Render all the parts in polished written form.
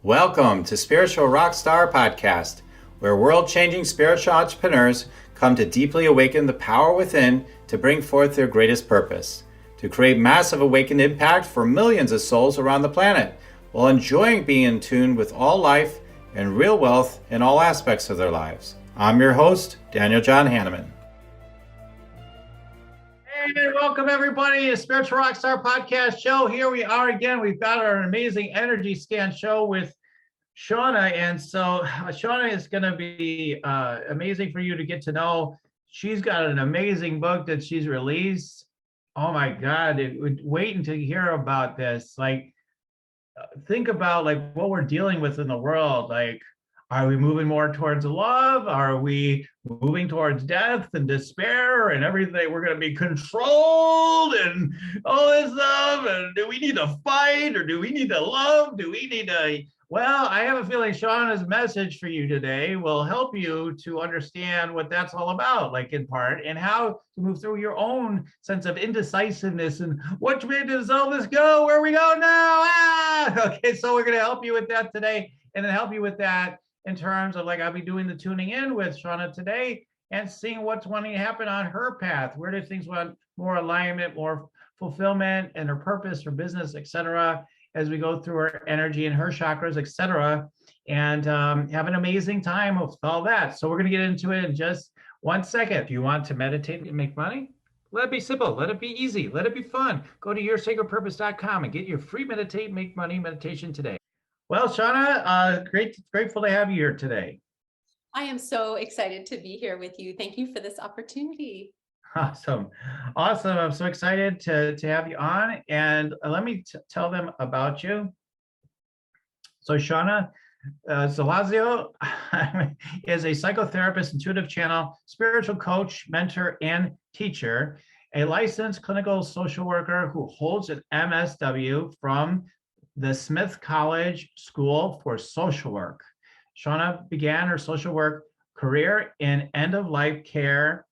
Welcome to Spiritual Rockstar Podcast, where world-changing spiritual entrepreneurs come to deeply awaken the power within to bring forth their greatest purpose, to create massive awakened impact for millions of souls around the planet, while enjoying being in tune with all life and real wealth in all aspects of their lives. I'm your host, Daniel John Hanneman. Hey, welcome everybody to Spiritual Rockstar Podcast Show. Here we are again. We've got our amazing energy scan show with Seana. And so Seana is going to be amazing for you to get to know. She's got an amazing book that she's released. Oh my God, wait until you hear about this. Like, think about like what we're dealing with in the world. Like, are we moving more towards love? Are we moving towards death and despair and everything? We're going to be controlled and all this stuff. And do we need to fight or do we need to love? Do we need to? Well, I have a feeling Seana's message for you today will help you to understand what that's all about, like in part, and how to move through your own sense of indecisiveness and which way does all this go? Where we go now? Okay, so we're going to help you with that today, and then help you with that in terms of like I'll be doing the tuning in with Seana today and seeing what's wanting to happen on her path. Where do things want more alignment, more fulfillment, and her purpose, her business, etc., as we go through her energy and her chakras, etc., and have an amazing time with all that. So we're going to get into it in just 1 second. If you want to meditate and make money, let it be simple. Let it be easy. Let it be fun. Go to yoursacredpurpose.com and get your free Meditate, Make Money meditation today. Well, Seana, grateful to have you here today. I am so excited to be here with you. Thank you for this opportunity. Awesome. I'm so excited to have you on. And let me tell them about you. So Seana Zelazo is a psychotherapist, intuitive channel, spiritual coach, mentor, and teacher, a licensed clinical social worker who holds an MSW from the Smith College School for Social Work. Seana began her social work career in end-of-life care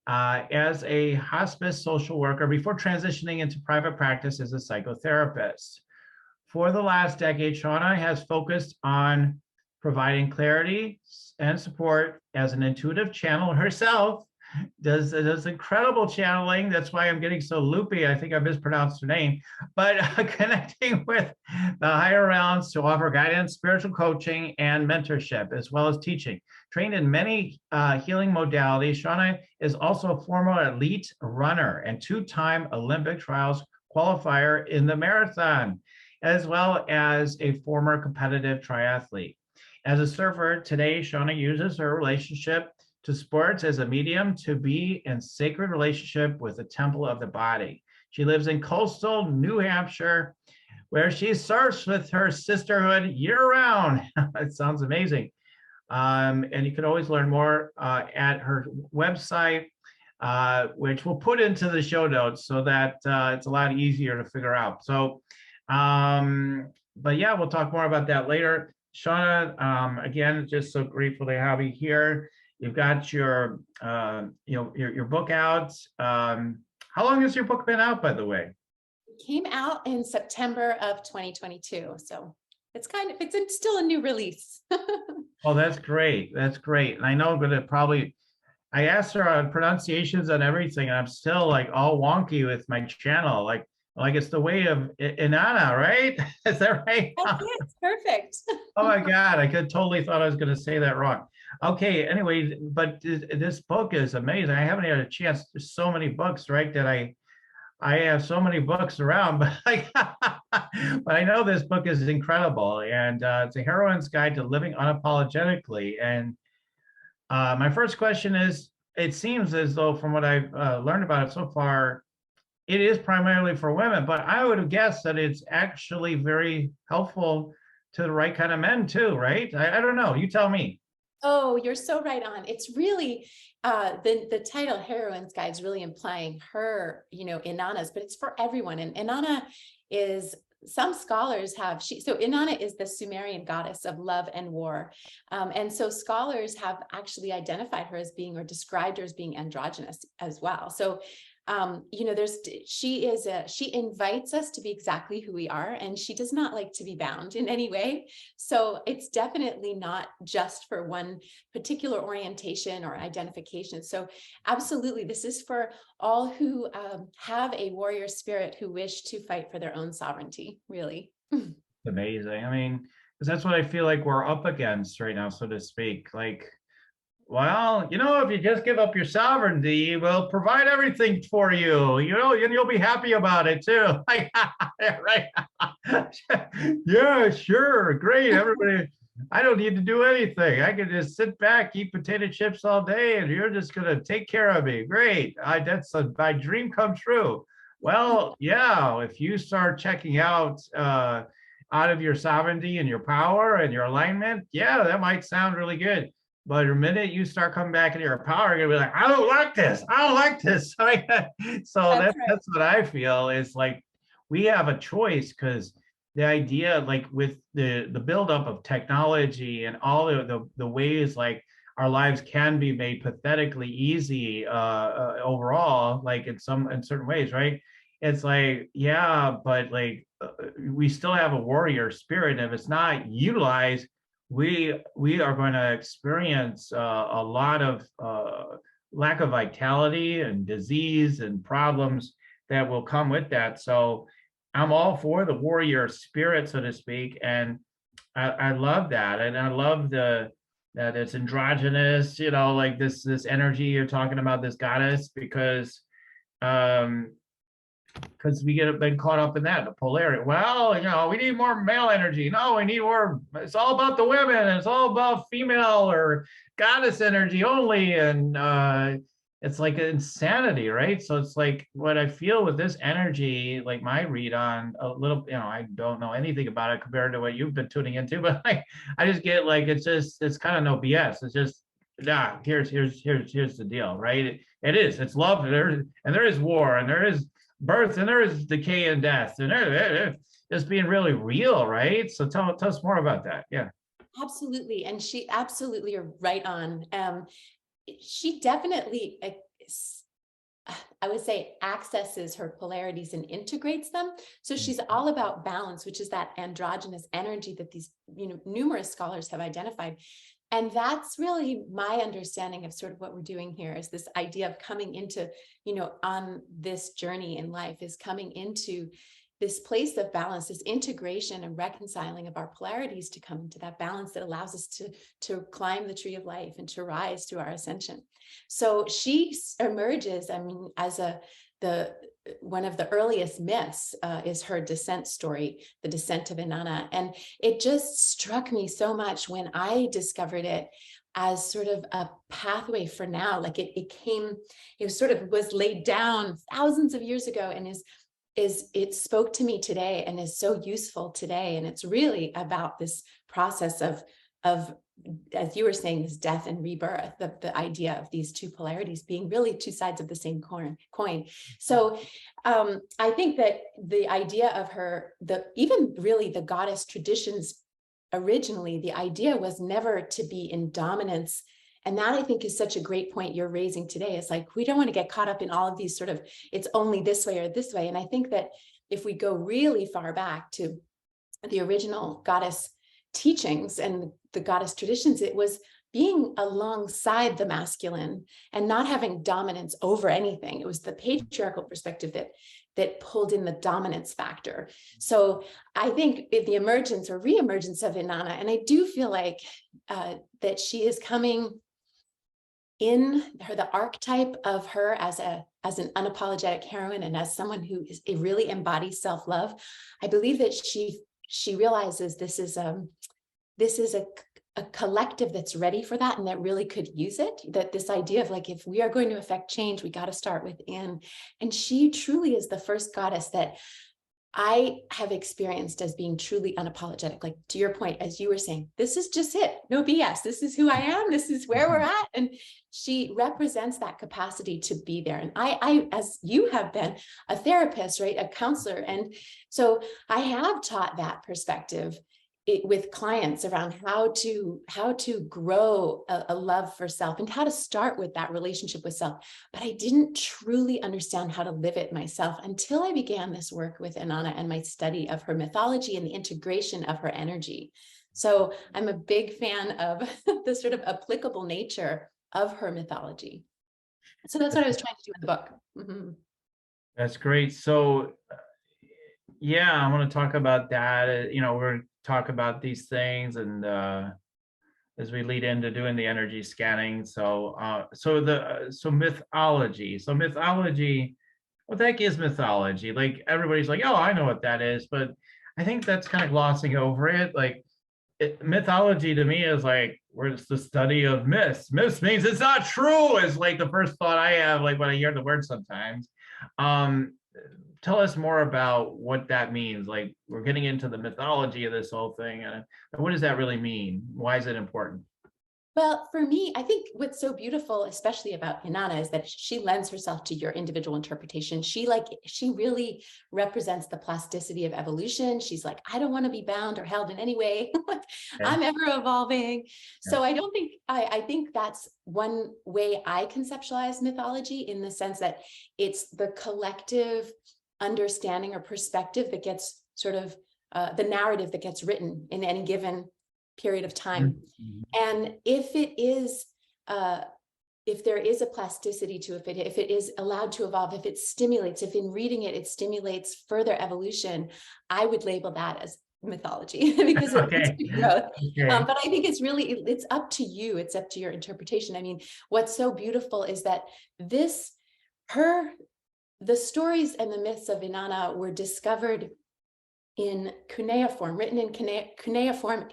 as a hospice social worker before transitioning into private practice as a psychotherapist. For the last decade, Seana has focused on providing clarity and support as an intuitive channel herself. Does incredible channeling. That's why I'm getting so loopy. I think I mispronounced her name, but connecting with the higher realms to offer guidance, spiritual coaching, and mentorship, as well as teaching. Trained in many healing modalities, Seana is also a former elite runner and two-time Olympic trials qualifier in the marathon, as well as a former competitive triathlete. As a surfer, today, Seana uses her relationship to sports as a medium to be in sacred relationship with the temple of the body. She lives in coastal New Hampshire, where she surfs with her sisterhood year-round. It sounds amazing. And you can always learn more at her website, which we'll put into the show notes so that it's a lot easier to figure out. So, but yeah, we'll talk more about that later. Seana, again, just so grateful to have you here. You've got your book out. How long has your book been out, by the way? It came out in September of 2022, so it's still a new release. Oh, that's great. That's great. And I know I'm going to I asked her on pronunciations and everything, and I'm still like all wonky with my channel. Like it's the Way of Inanna, right? Is that right? That's it. It's perfect. Oh my God, I totally thought I was going to say that wrong. Okay, anyway, but this book is amazing. I haven't had a chance. There's so many books, right? That I have so many books around, but but I know this book is incredible, and it's a heroine's guide to living unapologetically. And my first question is: it seems as though, from what I've learned about it so far, it is primarily for women, but I would have guessed that it's actually very helpful to the right kind of men too, right? I don't know. You tell me. Oh, you're so right on. It's really the title Heroine's Guide is really implying her, Inanna's, but it's for everyone. And Inanna is, some scholars have, so Inanna is the Sumerian goddess of love and war. And so scholars have actually identified her as being, or described her as being androgynous as well. So You know, she invites us to be exactly who we are, and she does not like to be bound in any way. So it's definitely not just for one particular orientation or identification. So absolutely, this is for all who have a warrior spirit, who wish to fight for their own sovereignty, really. Amazing. I mean, because that's what I feel like we're up against right now, so to speak. Like, well, if you just give up your sovereignty, we'll provide everything for you, and you'll be happy about it too. Like, right? Yeah, sure, great. Everybody, I don't need to do anything. I can just sit back, eat potato chips all day, and you're just gonna take care of me. Great. That's my dream come true. Well, yeah, if you start checking out of your sovereignty and your power and your alignment, yeah, that might sound really good. But the minute you start coming back into your power, you're gonna be like, I don't like this. I don't like this. So That's right. that's what I feel is like we have a choice, because the idea, like with the buildup of technology and all the ways like our lives can be made pathetically easy overall, like in certain ways, right? It's like, yeah, but like we still have a warrior spirit. And if it's not utilized, we are going to experience a lot of lack of vitality and disease and problems that will come with that. So I'm all for the warrior spirit, so to speak, and I love that, and I love that it's androgynous, like this energy you're talking about, this goddess, um, because we get been caught up in that, the polarity. Well, we need more male energy. No, we need more. It's all about the women. It's all about female or goddess energy only, and it's like insanity, right? So it's like what I feel with this energy, like my read on a little. I don't know anything about it compared to what you've been tuning into, but I just get like it's kind of no BS. It's just here's the deal, right? It is. It's love. There is war, and there is birth, and there is decay and death, and just being really real, right? So tell us more about that. Yeah. Absolutely. And she absolutely are right on. She definitely, I would say, accesses her polarities and integrates them. So she's all about balance, which is that androgynous energy that these, numerous scholars have identified. And that's really my understanding of sort of what we're doing here, is this idea of coming into, on this journey in life, is coming into this place of balance, this integration and reconciling of our polarities to come into that balance that allows us to climb the tree of life and to rise to our ascension. So she emerges, I mean, as one of the earliest myths is her descent story, the descent of Inanna. And it just struck me so much when I discovered it as sort of a pathway for now. Like it was laid down thousands of years ago, and it spoke to me today and is so useful today. And it's really about this process of, as you were saying, this death and rebirth, the idea of these two polarities being really two sides of the same coin. So I think that the idea of her, even really the goddess traditions, originally, the idea was never to be in dominance. And that, I think, is such a great point you're raising today. It's like, we don't want to get caught up in all of these sort of, it's only this way or this way. And I think that if we go really far back to the original goddess teachings and the goddess traditions, it was being alongside the masculine and not having dominance over anything. It was the patriarchal perspective that pulled in the dominance factor. So I think the emergence or reemergence of Inanna, and I do feel like that she is coming in the archetype of her as an unapologetic heroine and as someone who really embodies self-love. I believe that she realizes this is a collective that's ready for that and that really could use it. That this idea of like, if we are going to affect change, we got to start within. And she truly is the first goddess that I have experienced as being truly unapologetic. Like, to your point, as you were saying, this is just it. No BS. This is who I am. This is where we're at. And she represents that capacity to be there. And I, as you have been a therapist, right, a counselor. And so I have taught that perspective with clients around how to grow a love for self and how to start with that relationship with self. But I didn't truly understand how to live it myself until I began this work with Inanna and my study of her mythology and the integration of her energy. So I'm a big fan of the sort of applicable nature of her mythology. So that's what I was trying to do in the book. Mm-hmm. That's great. So, yeah, I want to talk about that. We're going to talk about these things, and as we lead into doing the energy scanning. So, so mythology. So mythology. What the heck is mythology? Like everybody's like, oh, I know what that is, but I think that's kind of glossing over it. Like mythology to me is like, where it's the study of myths. Myths means it's not true, is like the first thought I have, like when I hear the word sometimes. Um, Tell us more about what that means. Like we're getting into the mythology of this whole thing. And what does that really mean? Why is it important? Well, for me, I think what's so beautiful, especially about Inanna, is that she lends herself to your individual interpretation. She really represents the plasticity of evolution. She's like, I don't want to be bound or held in any way. Okay. I'm ever evolving. Yeah. So I think that's one way I conceptualize mythology, in the sense that it's the collective understanding or perspective that gets sort of the narrative that gets written in any given period of time. Mhm. And if there is a plasticity to it, if it is allowed to evolve, if it stimulates, if in reading it, it stimulates further evolution, I would label that as mythology because it leads Okay. to growth. Okay. But I think it's up to you. It's up to your interpretation. I mean, what's so beautiful is that the stories and the myths of Inanna were discovered in cuneiform, written in cuneiform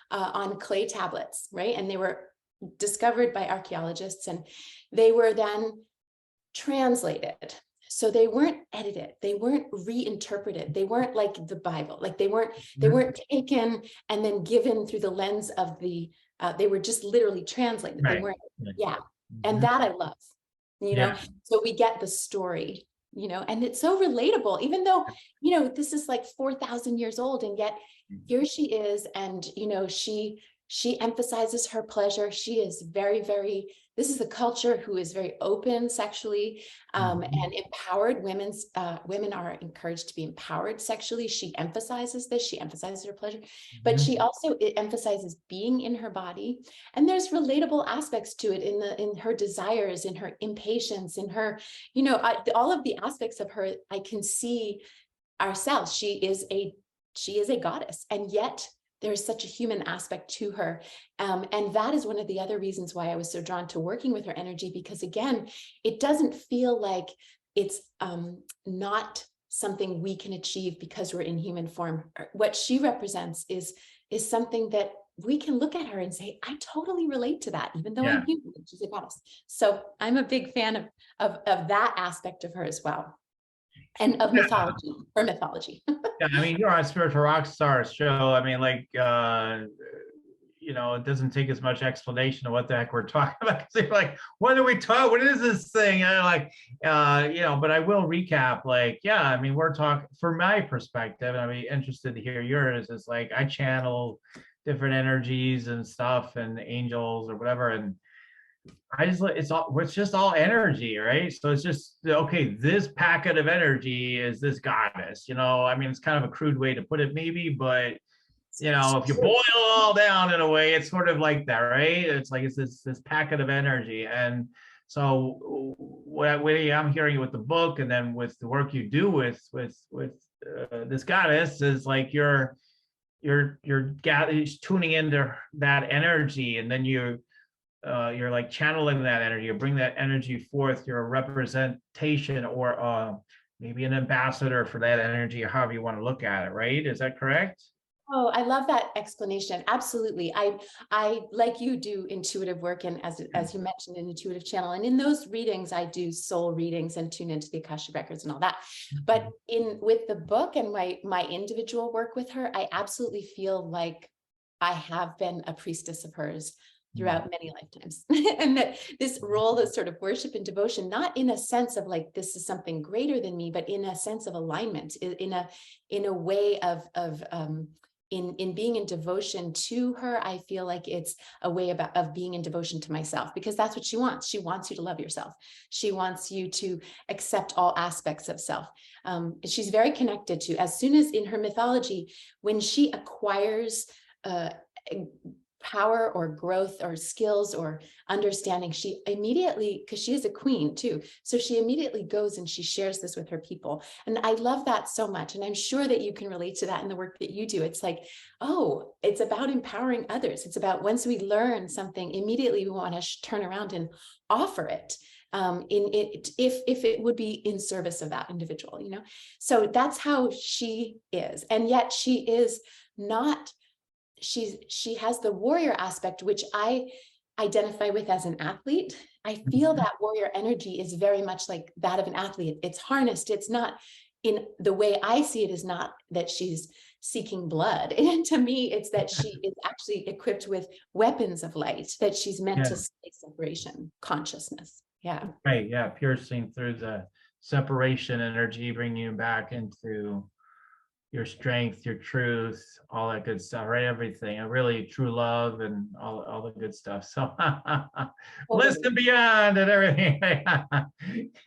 on clay tablets, right? And they were discovered by archaeologists, and they were then translated. So they weren't edited, they weren't reinterpreted, they weren't like the Bible, like they weren't taken and then given through the lens of they were just literally translated. They Right. weren't, Right. yeah. And that I love, Yeah. so we get the story, and it's so relatable, even though, this is like 4,000 years old, and yet here she is, and, she emphasizes her pleasure. She is very, very, this is a culture who is very open sexually, and empowered. Women are encouraged to be empowered sexually. She emphasizes this, she emphasizes her pleasure, but she also emphasizes being in her body. And there's relatable aspects to it in her desires, in her impatience, in her, all of the aspects of her, I can see ourselves. She is a goddess, and yet there's such a human aspect to her. And that is one of the other reasons why I was so drawn to working with her energy, because again, it doesn't feel like it's not something we can achieve because we're in human form. What she represents is something that we can look at her and say, I totally relate to that, even though I'm human. She's a goddess. So I'm a big fan of that aspect of her as well. And of mythology, her mythology. Yeah, I mean, you're on Spiritual Rockstar show. I mean, like, it doesn't take as much explanation of what the heck we're talking about. Because they're like, what are we talking? What is this thing? And like, but I will recap. Like, yeah, I mean, we're talking from my perspective, and I'd be interested to hear yours. It's like I channel different energies and stuff, and angels or whatever, and it's just all energy, right? So it's just, okay, this packet of energy is this goddess, I mean, it's kind of a crude way to put it maybe, but if you boil it all down in a way, it's sort of like that, right? It's like it's this packet of energy. And so what I'm hearing with the book, and then with the work you do with this goddess, is like you're tuning into that energy, and then you're like channeling that energy. You bring that energy forth. You're a representation, or maybe an ambassador for that energy, or however you want to look at it, right? Is that correct? Oh, I love that explanation. Absolutely. I like you do intuitive work, and as you mentioned, an intuitive channel. And in those readings, I do soul readings and tune into the Akashic records and all that. But with the book and my individual work with her, I absolutely feel like I have been a priestess of hers throughout many lifetimes. And that this role of sort of worship and devotion, not in a sense of like, this is something greater than me, but in a sense of alignment, in a way of in being in devotion to her, I feel like it's a way of being in devotion to myself, because that's what she wants. She wants you to love yourself. She wants you to accept all aspects of self. She's very connected to, as soon as in her mythology, when she acquires power or growth or skills or understanding, she immediately, because she is a queen too, so she immediately goes and she shares this with her people. And I love that so much. And I'm sure that you can relate to that in the work that you do. It's like, oh, it's about empowering others. It's about, once we learn something, immediately we want to turn around and offer it. If it would be in service of that individual, you know. So that's how she is. And yet she is not, she has the warrior aspect, which I identify with as an athlete. I feel that warrior energy is very much like that of an athlete. It's harnessed. It's not, in the way I see it, is not that she's seeking blood. And to me, it's that she is actually equipped with weapons of light, that she's meant to stay separation consciousness. Yeah. Right. Yeah. Piercing through the separation energy, bringing you back into your strength, your truth, all that good stuff, right? Everything, and really true love and all the good stuff. So listen beyond and everything.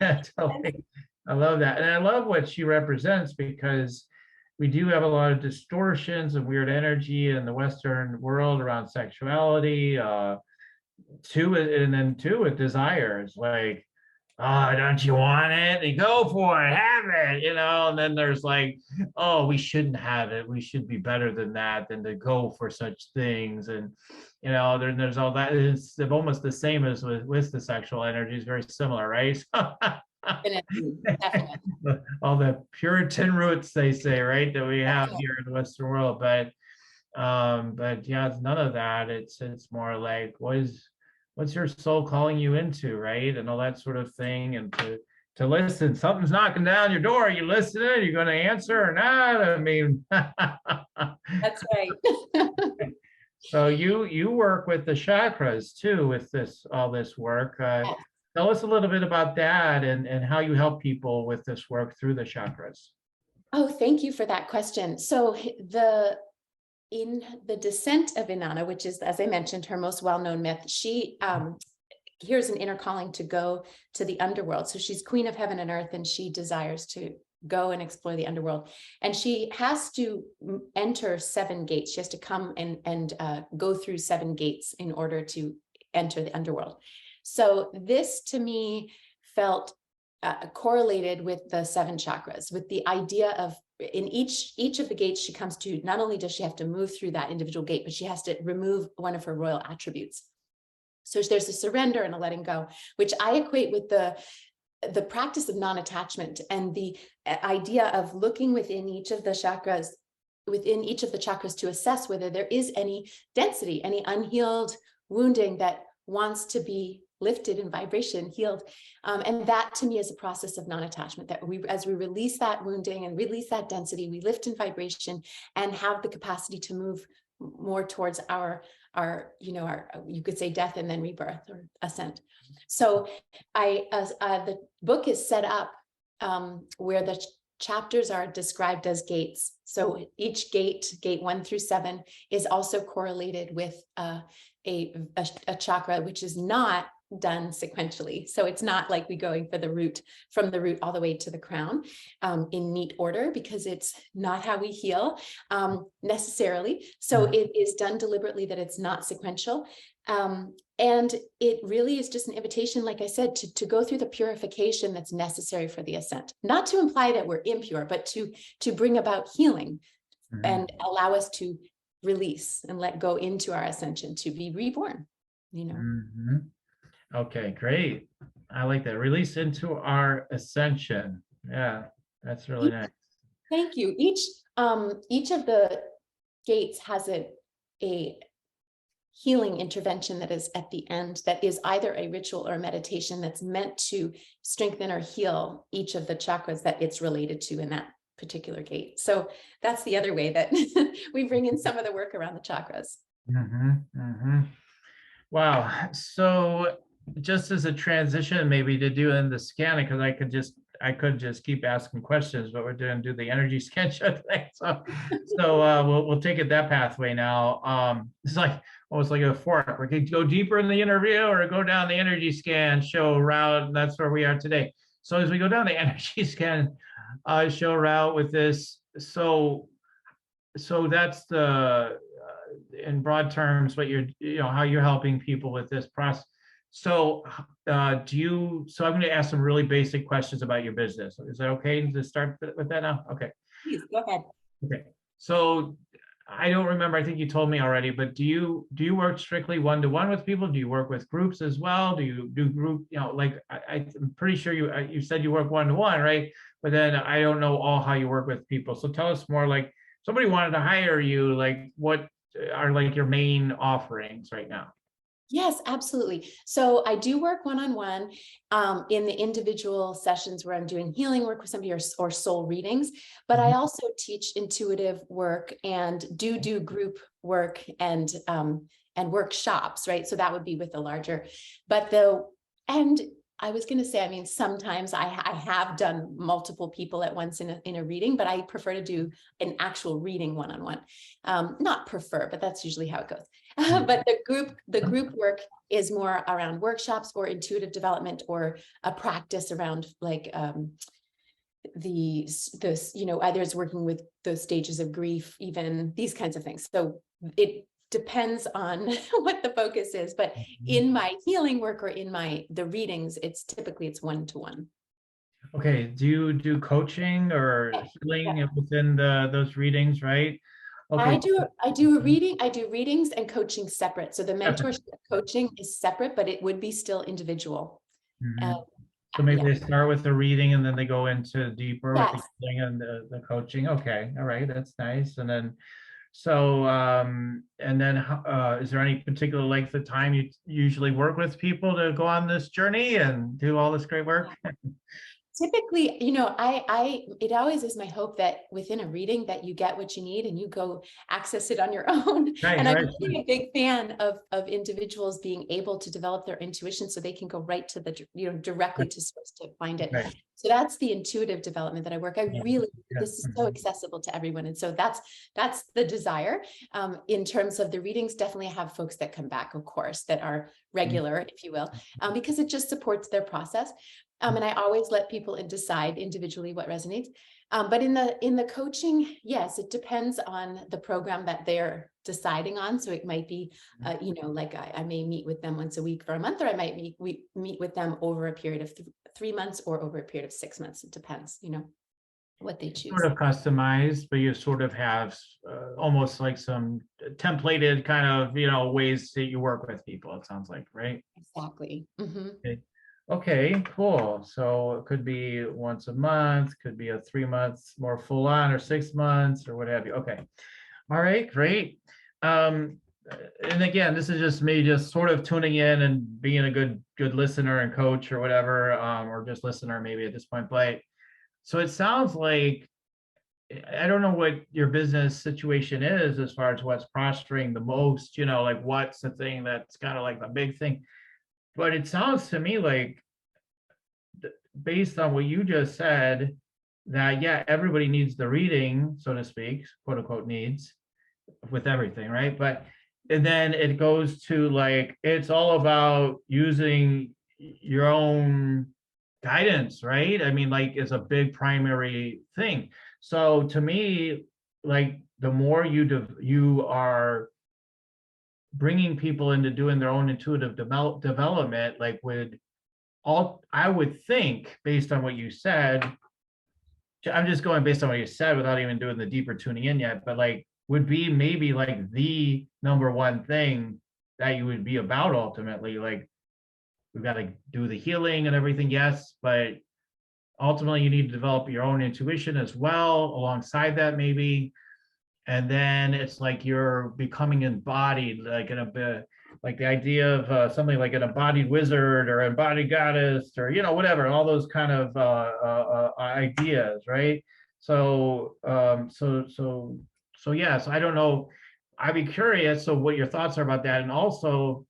Yeah, totally. I love that. And I love what she represents, because we do have a lot of distortions and weird energy in the Western world around sexuality, too, and then too with desires, like, oh, don't you want it? And go for it, have it, you know. And then there's like, oh, we shouldn't have it. We should be better than that, than to go for such things. And you know, there's all that. It's almost the same as with the sexual energy. It's very similar, right? Definitely. All the Puritan roots, they say, right, that we have here in the Western world. But yeah, it's none of that. It's more like, what's your soul calling you into, right? And all that sort of thing. And to listen, something's knocking down your door. You listen, you're going to answer or not? I mean, that's right. So you work with the chakras too, with all this work. Tell us a little bit about that, and how you help people with this work through the chakras. Oh, thank you for that question. So in the Descent of Inanna, which is, as I mentioned, her most well-known myth, she hears an inner calling to go to the underworld. So she's queen of heaven and earth, and she desires to go and explore the underworld. And she has to enter 7 gates. She has to come and go through 7 gates in order to enter the underworld. So this, to me, felt correlated with the 7 chakras, with the idea of, in each of the gates she comes to, not only does she have to move through that individual gate, but she has to remove one of her royal attributes. So there's a surrender and a letting go, which I equate with the practice of non-attachment, and the idea of looking within each of the chakras, to assess whether there is any density, any unhealed wounding that wants to be lifted in vibration, healed. And that, to me, is a process of non-attachment, that as we release that wounding and release that density, we lift in vibration and have the capacity to move more towards our you could say death and then rebirth or ascent. So the book is set up where the chapters are described as gates. So each gate 1 through 7, is also correlated with a chakra, which is not done sequentially. So it's not like we going for the root, from the root all the way to the crown in neat order, because it's not how we heal necessarily. So it is done deliberately, that it's not sequential. And it really is just an invitation, like I said, to go through the purification that's necessary for the ascent. Not to imply that we're impure, but to bring about healing and allow us to release and let go into our ascension, to be reborn, you know. Okay, great. I like that. Release into our ascension. Yeah, that's really nice. Thank you. Each of the gates has a healing intervention that is at the end, that is either a ritual or a meditation that's meant to strengthen or heal each of the chakras that it's related to in that particular gate. So that's the other way that we bring in some of the work around the chakras. Wow. So just as a transition, maybe to do in the scanning, because I could just I could just keep asking questions, but we're going to do the energy scan show today. So, we'll take it that pathway now. It's like almost like a fork. We could go deeper in the interview or go down the energy scan show route. And that's where we are today. So as we go down the energy scan show route with this, so that's the in broad terms what you're, how you're helping people with this process. So I'm going to ask some really basic questions about your business. Is that okay to start with that now? Okay. Please go ahead. Okay. So I don't remember, I think you told me already, but do you work strictly one-to-one with people? Do you work with groups as well? Do you do group, like I'm pretty sure you said you work one-to-one, right? But then I don't know all how you work with people. So tell us more, like somebody wanted to hire you, like what are like your main offerings right now? Yes, absolutely. So I do work one-on-one in the individual sessions where I'm doing healing work with somebody or soul readings, but I also teach intuitive work and do group work and workshops, right? So that would be with the larger, and I was going to say, I mean, sometimes I have done multiple people at once in a reading, but I prefer to do an actual reading one-on-one. Not prefer, but that's usually how it goes. But the group work is more around workshops or intuitive development or a practice around like either it's working with those stages of grief, even these kinds of things. So it depends on what the focus is, but in my healing work or in the readings, it's one-to-one. Okay, do you do coaching or healing within those readings, right? Okay. I do readings and coaching separate. So the mentorship coaching is separate, but it would be still individual. So maybe they start with the reading and then they go into deeper with the Yes. healing and the coaching. Okay, all right, that's nice. And then so is there any particular length of time you usually work with people to go on this journey and do all this great work? Typically, it always is my hope that within a reading that you get what you need and you go access it on your own. Right, and I'm right. really a big fan of individuals being able to develop their intuition so they can go right to directly to source to find it. Right. So that's the intuitive development that I work. This is so accessible to everyone. And so that's the desire. In terms of the readings, definitely have folks that come back, of course, that are regular, if you will, because it just supports their process. And I always let people decide individually what resonates. But in the coaching, yes, it depends on the program that they're deciding on. So it might be, like I may meet with them once a week for a month, or I might meet with them over a period of 3 months or over a period of 6 months. It depends, what they choose. Sort of customized, but you sort of have almost like some templated kind of, ways that you work with people, it sounds like, right? Exactly. Okay, cool. So it could be once a month, could be a 3 months more full on or 6 months or what have you. Okay. All right, great. And again, this is just me just sort of tuning in and being a good listener and coach or whatever, or just listener maybe at this point. But so it sounds like, I don't know what your business situation is as far as what's prospering the most, like what's the thing that's kind of like the big thing. But it sounds to me like, based on what you just said, that yeah, everybody needs the reading, so to speak, quote unquote needs, with everything, right? But and then it goes to like, it's all about using your own guidance, right? I mean, like, it's a big primary thing. So to me, like, the more you are bringing people into doing their own intuitive development, like I would think, based on what you said, I'm just going based on what you said without even doing the deeper tuning in yet, but like would be maybe like the number one thing that you would be about ultimately. Like, we've got to do the healing and everything, yes, but ultimately you need to develop your own intuition as well alongside that, maybe. And then it's like you're becoming embodied, like in a like the idea of something like an embodied wizard or embodied goddess or whatever, all those kind of ideas, right? So yes, I don't know. I'd be curious. So what your thoughts are about that, and also,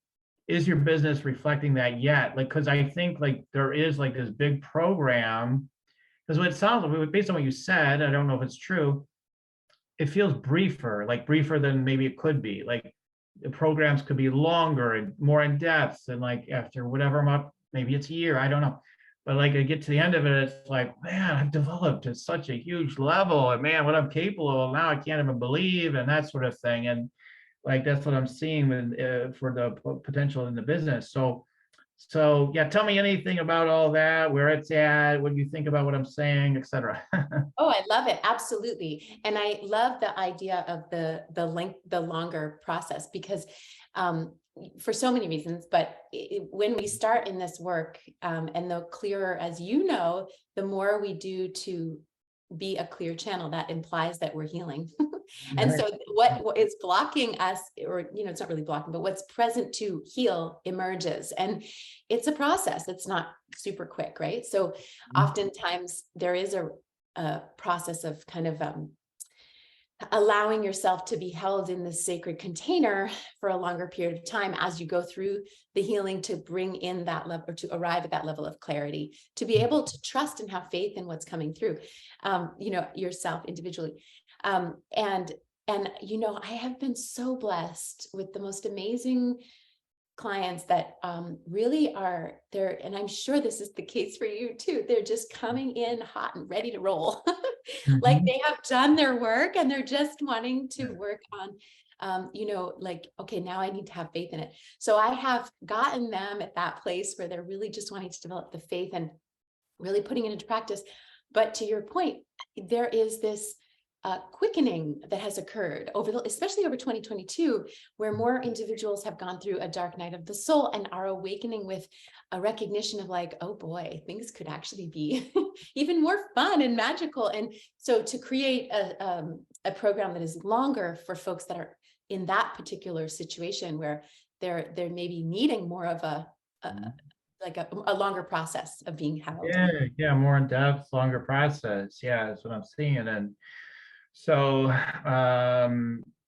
is your business reflecting that yet? Like, because I think like there is like this big program because what it sounds like, based on what you said, I don't know if it's true, it feels briefer, like briefer than maybe it could be. Like the programs could be longer and more in depth, and like after whatever month, maybe it's a year, I don't know. But like I get to the end of it, it's like, man, I've developed to such a huge level, and man, what I'm capable of now, I can't even believe, and that sort of thing. And like that's what I'm seeing with for the potential in the business. So yeah, tell me anything about all that, where it's at, what you think about what I'm saying, etc. Oh, I love it. Absolutely. And I love the idea of the longer process, because for so many reasons, but when we start in this work, and the clearer, as you know, the more we do to be a clear channel, that implies that we're healing. And so what is blocking us, or, it's not really blocking, but what's present to heal emerges. And it's a process. It's not super quick, right? So oftentimes there is a process of kind of allowing yourself to be held in this sacred container for a longer period of time as you go through the healing, to bring in that level, or to arrive at that level of clarity, to be able to trust and have faith in what's coming through, yourself individually. And I have been so blessed with the most amazing clients that really are there. And I'm sure this is the case for you too. They're just coming in hot and ready to roll. Like they have done their work and they're just wanting to work on, like, okay, now I need to have faith in it. So I have gotten them at that place where they're really just wanting to develop the faith and really putting it into practice. But to your point, there is this quickening that has occurred especially over 2022, where more individuals have gone through a dark night of the soul and are awakening with a recognition of like, oh boy, things could actually be even more fun and magical. And so to create a program that is longer for folks that are in that particular situation, where they're maybe needing more of a longer process of being held. Yeah, more in depth, longer process. Yeah, that's what I'm seeing. And so,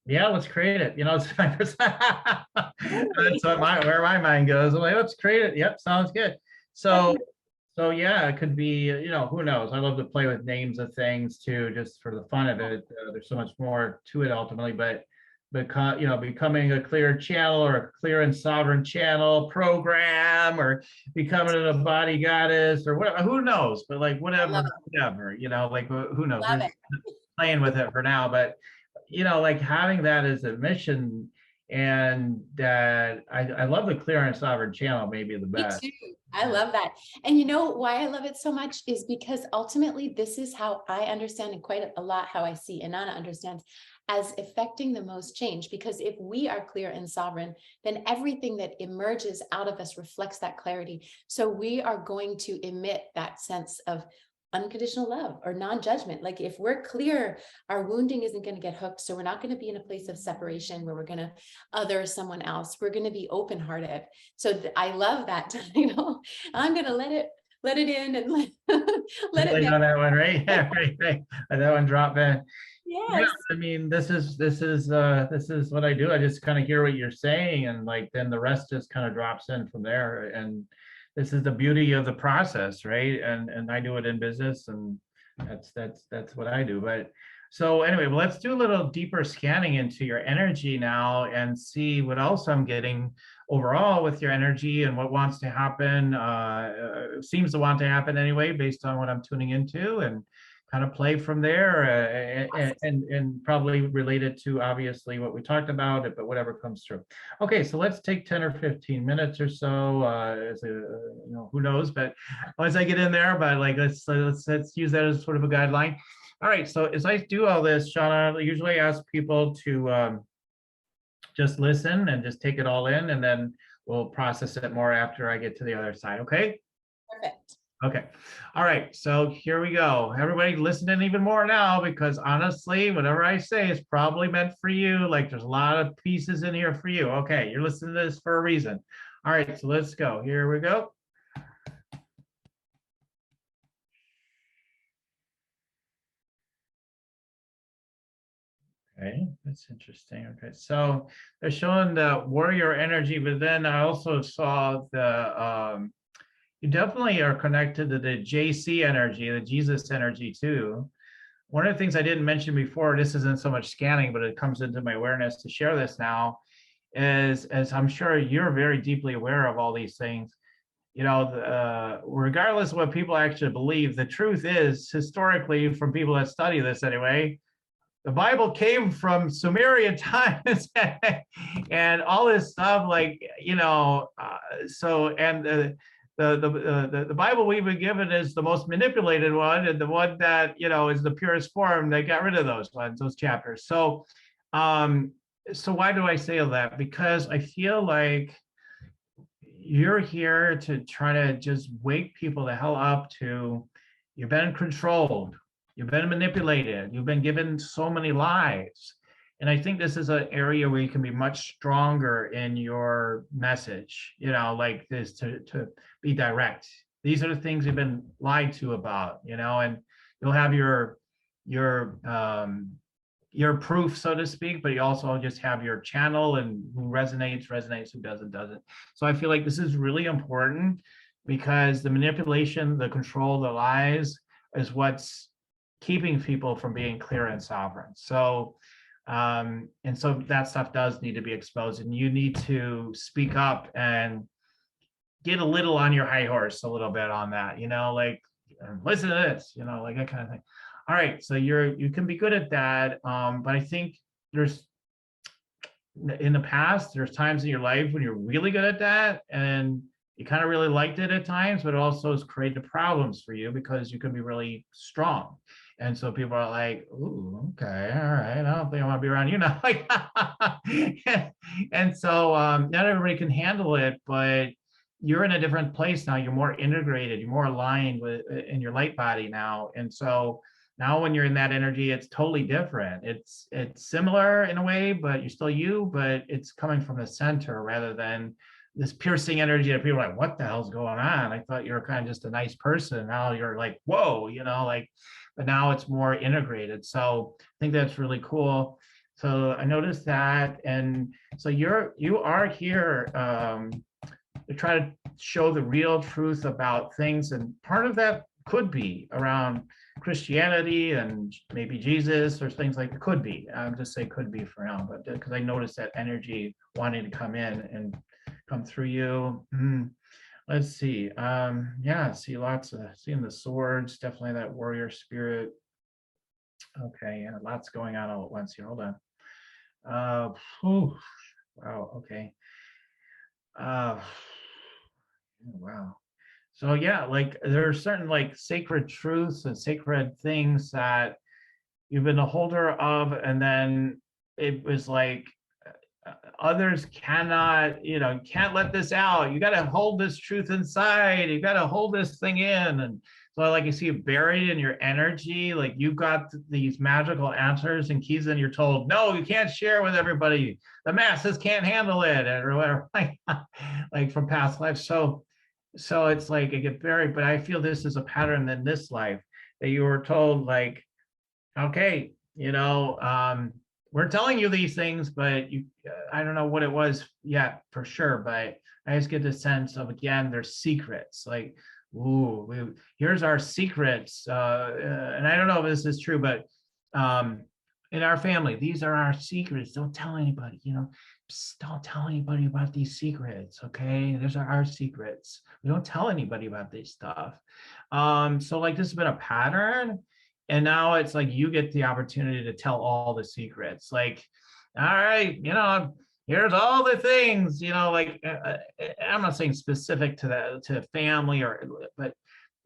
yeah, let's create it. It's that's where my mind goes. I'm like, let's create it. Yep, sounds good. So yeah, it could be, who knows? I love to play with names of things too, just for the fun of it. There's so much more to it ultimately, but becoming a clear channel, or a clear and sovereign channel program, or becoming a body goddess, or whatever, who knows? But like whatever, like who knows? Love it. Playing with it for now, but like having that as a mission, and that I love the clear and sovereign channel, maybe the best. Me too. I love that. And you know why I love it so much is because ultimately this is how I understand, and quite a lot how I see Inanna understands, as affecting the most change. Because if we are clear and sovereign, then everything that emerges out of us reflects that clarity. So we are going to emit that sense of unconditional love or non-judgment. Like if we're clear, our wounding isn't going to get hooked. So we're not going to be in a place of separation where we're going to other someone else. We're going to be open-hearted. So I love that title. I'm going to let it in and let it on that one, right? Yeah, right. That one drop in. Yes. Yeah, I mean, this is what I do. I just kind of hear what you're saying, and like then the rest just kind of drops in from there. And this is the beauty of the process, right? And I do it in business, and that's what I do. But so anyway, well, let's do a little deeper scanning into your energy now and see what else I'm getting overall with your energy, and what wants to happen, seems to want to happen anyway, based on what I'm tuning into, and kind of play from there, and probably related to obviously what we talked about, but whatever comes through. Okay, so let's take 10 or 15 minutes or so, who knows, but once I get in there, but like let's use that as sort of a guideline. All right, so as I do all this, Seana, I usually ask people to just listen and just take it all in, and then we'll process it more after I get to the other side. Okay? Perfect. Okay. All right. So here we go. Everybody listening even more now, because honestly, whatever I say is probably meant for you. Like there's a lot of pieces in here for you. Okay. You're listening to this for a reason. All right. So let's go. Here we go. Okay. That's interesting. Okay. So they're showing the warrior energy, but then I also saw the, you definitely are connected to the JC energy, the Jesus energy too. One of the things I didn't mention before, this isn't so much scanning, but it comes into my awareness to share this now, is as I'm sure you're very deeply aware of all these things, regardless of what people actually believe, the truth is, historically, from people that study this anyway, the Bible came from Sumerian times and all this stuff, the Bible we've been given is the most manipulated one, and the one that is the purest form. They got rid of those chapters. So why do I say all that? Because I feel like you're here to try to just wake people the hell up to, you've been controlled, you've been manipulated, you've been given so many lies. And I think this is an area where you can be much stronger in your message, like this, to be direct. These are the things you've been lied to about, and you'll have your proof, so to speak, but you also just have your channel, and who resonates, who doesn't. So I feel like this is really important, because the manipulation, the control, the lies is what's keeping people from being clear and sovereign. So, and so that stuff does need to be exposed, and you need to speak up and get a little on your high horse a little bit on that, listen to this, like that kind of thing. All right, so you can be good at that, but I think in the past, there's times in your life when you're really good at that, and you kind of really liked it at times, but it also has created problems for you because you can be really strong. And so people are like, ooh, okay, all right, I don't think I want to be around you now. And so not everybody can handle it, but you're in a different place now. You're more integrated, you're more aligned in your light body now. And so now when you're in that energy, it's totally different. It's similar in a way, but you're still you, but it's coming from the center rather than this piercing energy that people are like, what the hell's going on? I thought you were kind of just a nice person. Now you're like, whoa, but now it's more integrated. So I think that's really cool. So I noticed that. And so you are here to try to show the real truth about things. And part of that could be around Christianity and maybe Jesus or things like it. Could be. I'm just saying could be for now, but because I noticed that energy wanting to come in and come through you. Let's see. Yeah, see lots of seeing the swords, definitely that warrior spirit. Okay, yeah, lots going on all at once here. Hold on. Wow, okay. Wow. So yeah, like there are certain like sacred truths and sacred things that you've been a holder of, and then it was like others cannot, can't let this out. You got to hold this truth inside. You got to hold this thing in. And so like you see it buried in your energy, like you've got these magical answers and keys, and you're told, no, you can't share with everybody. The masses can't handle it, or whatever, like from past lives. So it's like it get buried, but I feel this is a pattern in this life that you were told, like, okay, we're telling you these things, but I don't know what it was yet for sure, but I just get the sense of, again, there's secrets, like, ooh, here's our secrets. And I don't know if this is true, but in our family, these are our secrets. Don't tell anybody, Psst, don't tell anybody about these secrets, okay? Those are our secrets. We don't tell anybody about this stuff. So like this has been a pattern. And now it's like you get the opportunity to tell all the secrets. Like, all right, here's all the things, I'm not saying specific to family but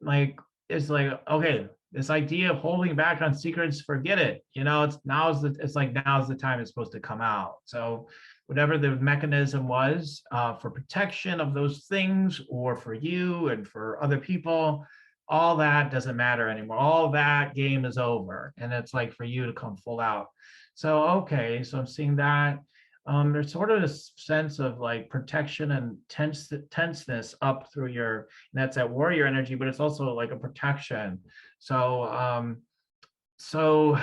like, it's like, okay, this idea of holding back on secrets, forget it. Now's the time it's supposed to come out. So whatever the mechanism was for protection of those things, or for you and for other people, all that doesn't matter anymore. All that game is over. And it's like for you to come full out. So, okay, so I'm seeing that. There's sort of a sense of like protection and tenseness up through and that's that warrior energy, but it's also like a protection. So, so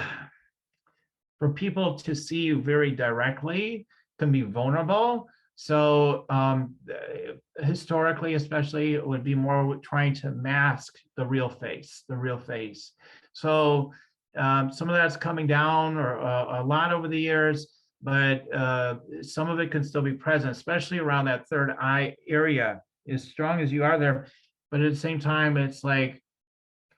for people to see you very directly can be vulnerable, So historically, especially, it would be more trying to mask the real face, the real face. So some of that's coming down, or a lot over the years, but some of it can still be present, especially around that third eye area. As strong as you are there, but at the same time, it's like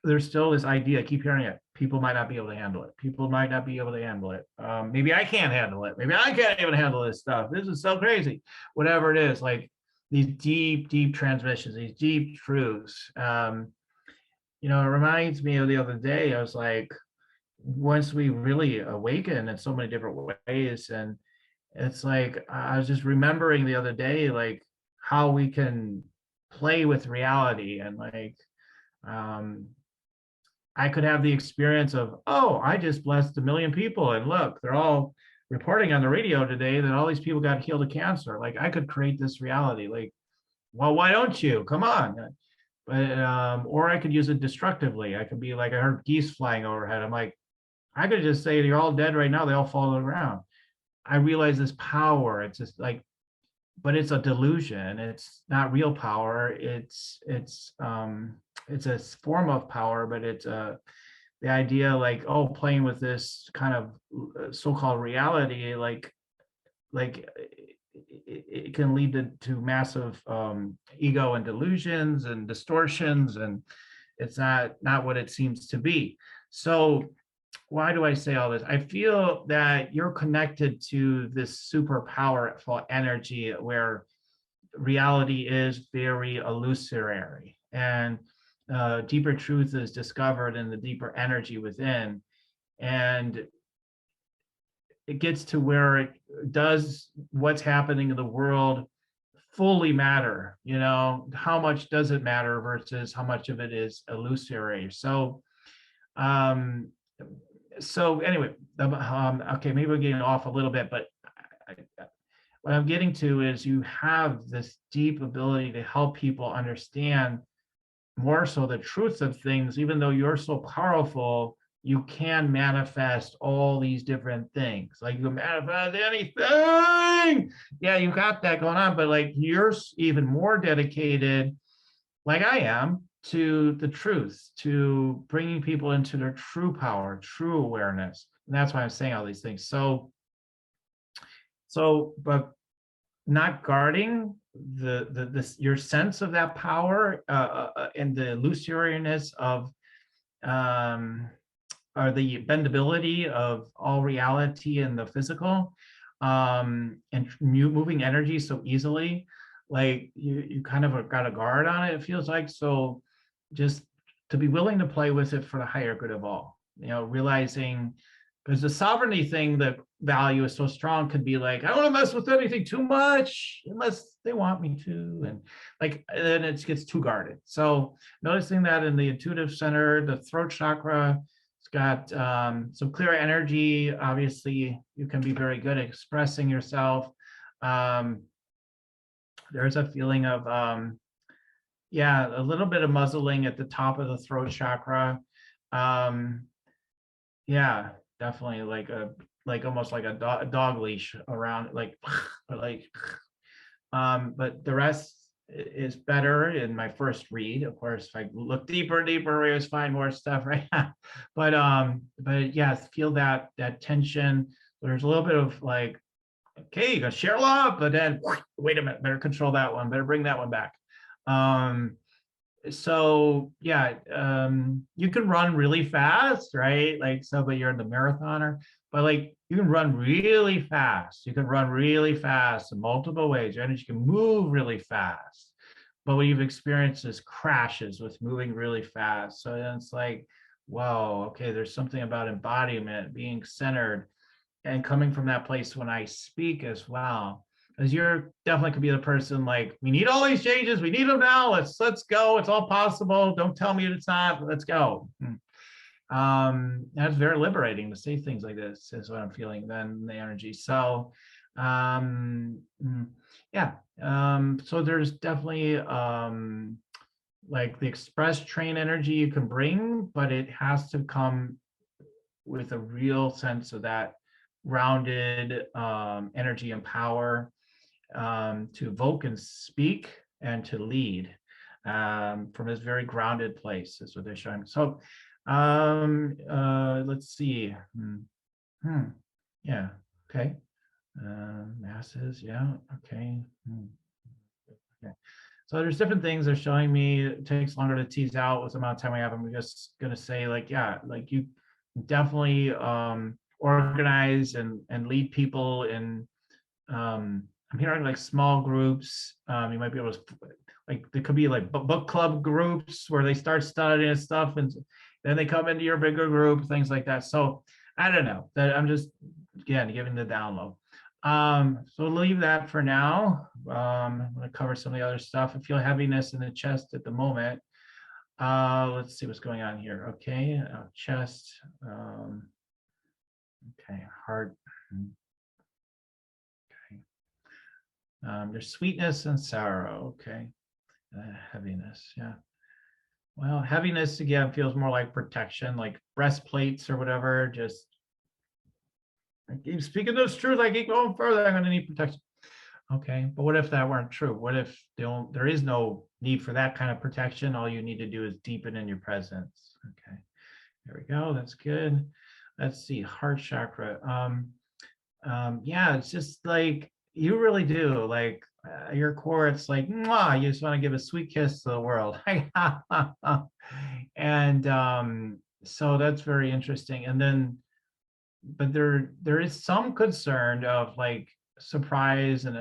there's still this idea. I keep hearing it. People might not be able to handle it. People might not be able to handle it. Maybe I can't handle it. Maybe I can't even handle this stuff. This is so crazy. Whatever it is, like these deep, deep transmissions, these deep truths. It reminds me of the other day. I was like, once we really awaken in so many different ways, and it's like I was just remembering the other day, like how we can play with reality, and like I could have the experience of, oh, I just blessed 1 million people, and look, they're all reporting on the radio today that all these people got healed of cancer. Like I could create this reality. Like, well, why don't you? Come on. But or I could use it destructively. I could be like, I heard geese flying overhead. I'm like, I could just say you're all dead right now. They all fall to the ground. I realize this power. It's just like, but it's a delusion. It's not real power. It's a form of power, but it's the idea, like, oh, playing with this kind of so-called reality, like it can lead to massive ego and delusions and distortions, and it's not what it seems to be. So why do I say all this? I feel that you're connected to this super powerful energy where reality is very illusory, and deeper truth is discovered in the deeper energy within. And it gets to where it does what's happening in the world fully matter. How much does it matter versus how much of it is illusory? So anyway, okay, maybe we're getting off a little bit, but what I'm getting to is you have this deep ability to help people understand more so the truth of things. Even though you're so powerful, you can manifest all these different things. Like you can manifest anything. Yeah, you got that going on, but like you're even more dedicated, like I am, to the truth, to bringing people into their true power, true awareness. And that's why I'm saying all these things. So, but not guarding your sense of that power and the illusoriness of or the bendability of all reality and the physical, and moving energy so easily, like you kind of got a guard on it, it feels like. So just to be willing to play with it for the higher good of all, realizing, because the sovereignty thing, the value is so strong, could be like, I don't want to mess with anything too much unless they want me to. And like, then it gets too guarded. So noticing that in the intuitive center, the throat chakra, it's got some clear energy. Obviously, you can be very good at expressing yourself. There's a feeling of, a little bit of muzzling at the top of the throat chakra. Yeah, definitely like almost like a dog leash around, like, but the rest is better in my first read. Of course, if I look deeper and deeper, we always find more stuff, right? but yeah, feel that tension. There's a little bit of like, okay, you gotta share love, but then wait a minute, better control that one, better bring that one back. So yeah, you can run really fast, right? Like, so, but you're in the marathoner, but like you can run really fast. You can run really fast in multiple ways. Your energy can move really fast. But what you've experienced is crashes with moving really fast. So then it's like, whoa, okay, there's something about embodiment, being centered, and coming from that place when I speak as well. Because you're definitely could be the person like, we need all these changes, we need them now, let's go, it's all possible, don't tell me it's not, let's go. That's very liberating to say things like this, is what I'm feeling then, the energy. So yeah, so there's definitely like the express train energy you can bring, but it has to come with a real sense of that grounded energy and power. to evoke and speak and to lead from this very grounded place is what they're showing. So let's see. Yeah, okay. Masses, yeah, okay. Okay. So there's different things they're showing me. It takes longer to tease out with the amount of time we have. I'm just gonna say, like, yeah, like you definitely organize and lead people in I'm hearing like small groups. You might be able to, like, there could be like book club groups where they start studying stuff and then they come into your bigger group, things like that. So I don't know. That I'm just, again, giving the download. So we'll leave that for now. I'm going to cover some of the other stuff. I feel heaviness in the chest at the moment. Let's see what's going on here. Okay, chest. Okay, heart. Okay. There's sweetness and sorrow. Okay, heaviness. Yeah. Well, heaviness again feels more like protection, like breastplates or whatever. Just I keep speaking this truth. I keep going further. I'm going to need protection. Okay, but what if that weren't true? What if there is no need for that kind of protection? All you need to do is deepen in your presence. Okay, there we go. That's good. Let's see, heart chakra. Yeah, it's just like you really do. Like your core, it's like, mwah, you just want to give a sweet kiss to the world. And so that's very interesting. And then, but there is some concern of like surprise and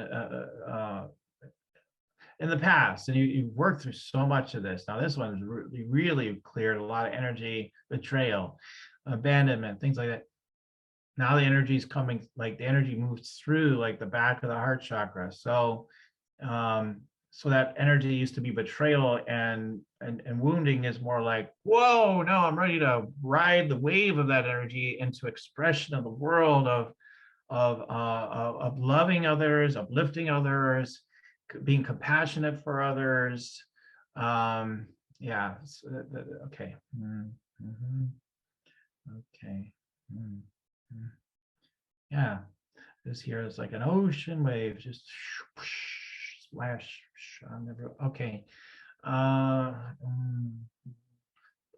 in the past, and you've worked through so much of this. Now this one's really cleared a lot of energy, betrayal, abandonment, things like that. Now the energy is coming, like the energy moves through like the back of the heart chakra. So so that energy used to be betrayal and wounding is more like, whoa, no, I'm ready to ride the wave of that energy into expression of the world of loving others, uplifting others, being compassionate for others. Yeah. Okay. Okay. Yeah. This here is like an ocean wave, just splash on the. Okay.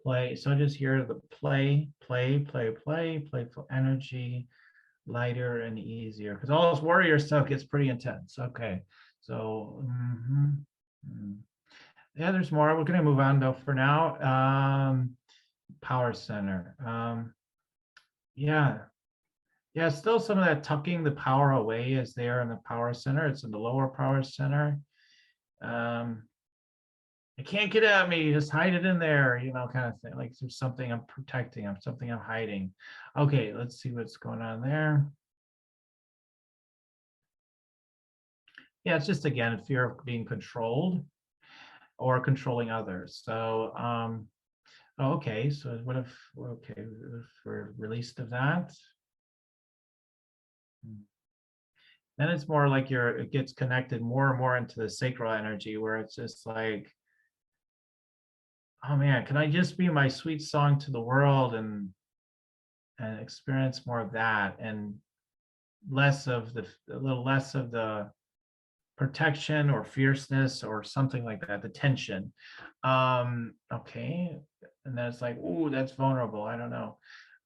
Play. So I just hear the playful energy, lighter and easier, because all this warrior stuff gets pretty intense. Okay, so yeah, there's more. We're gonna move on though for now. Power center. Yeah, still some of that tucking the power away is there in the power center. It's in the lower power center. It can't get at me, just hide it in there, kind of thing. Like there's something I'm protecting, something I'm hiding. Okay, let's see what's going on there. Yeah, it's just, again, fear of being controlled or controlling others. So, okay, so what if, okay, if we're released of that, then it's more like it gets connected more and more into the sacral energy where it's just like, oh man, can I just be my sweet song to the world and experience more of that and a little less of the protection or fierceness or something like that, the tension. Okay. And then it's like, oh, that's vulnerable. I don't know.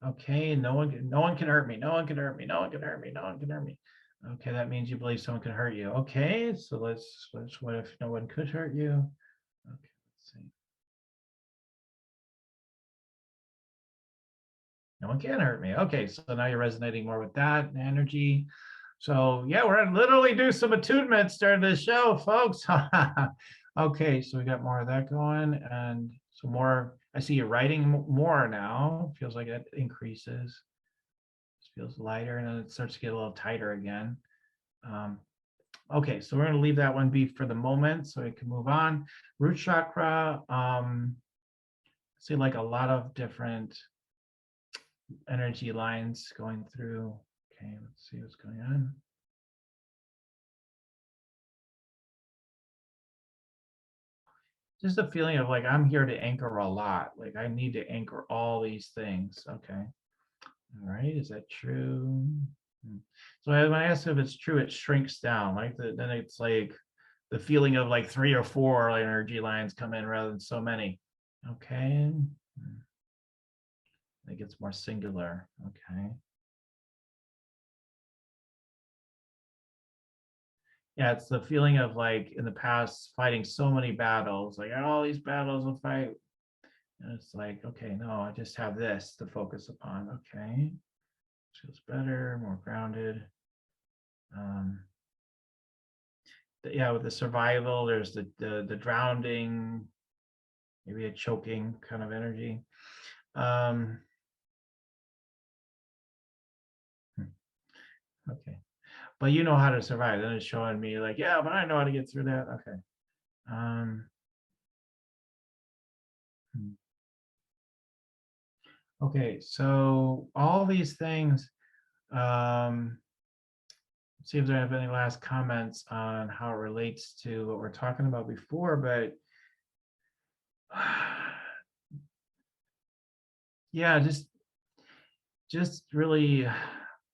Okay, no one can hurt me. No one can hurt me. No one can hurt me. No one can hurt me. Okay, that means you believe someone can hurt you. Okay, so let's what if no one could hurt you? Okay, let's see. No one can hurt me. Okay, so now you're resonating more with that energy. So yeah, we're gonna literally do some attunements during this show, folks. Okay, so we got more of that going, and some more. I see you writing more now. Feels like it increases. It feels lighter, and then it starts to get a little tighter again. Okay, so we're gonna leave that one be for the moment, so we can move on. Root chakra. See like a lot of different energy lines going through. Okay, let's see what's going on. Just a feeling of like, I'm here to anchor a lot. Like I need to anchor all these things. Okay. All right. Is that true? So when I ask if it's true, it shrinks down. Like then it's like the feeling of like 3 or 4 energy lines come in rather than so many. Okay. It gets more singular. Okay. Yeah, it's the feeling of like in the past fighting so many battles, like all these battles will fight. And it's like, okay, no, I just have this to focus upon. Okay. Feels better, more grounded. Yeah, with the survival, there's the drowning, maybe a choking kind of energy. Okay, but you know how to survive. Then it's showing me like, yeah, but I know how to get through that. Okay. Okay, so all these things, see if there have any last comments on how it relates to what we're talking about before, but yeah, just really,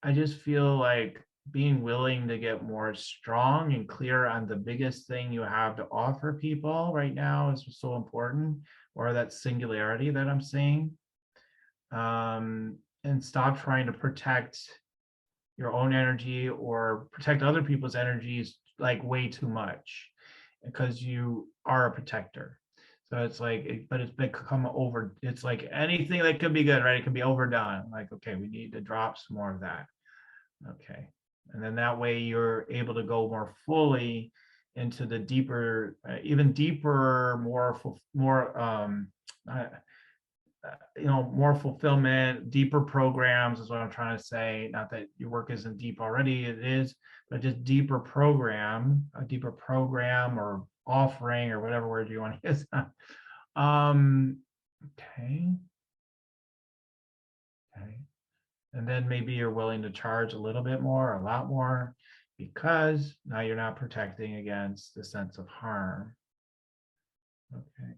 I just feel like being willing to get more strong and clear on the biggest thing you have to offer people right now is so important, or that singularity that I'm seeing. And stop trying to protect your own energy or protect other people's energies like way too much, because you are a protector. So it's like, but it's become over. It's like anything that could be good, right? It can be overdone. Like, okay, we need to drop some more of that. Okay. And then that way you're able to go more fully into the deeper, even deeper, more, more fulfillment, deeper programs is what I'm trying to say. Not that your work isn't deep already, it is, but just deeper program, a deeper program or offering or whatever word you want to use. Okay. Okay. And then maybe you're willing to charge a little bit more, a lot more, because now you're not protecting against the sense of harm. Okay.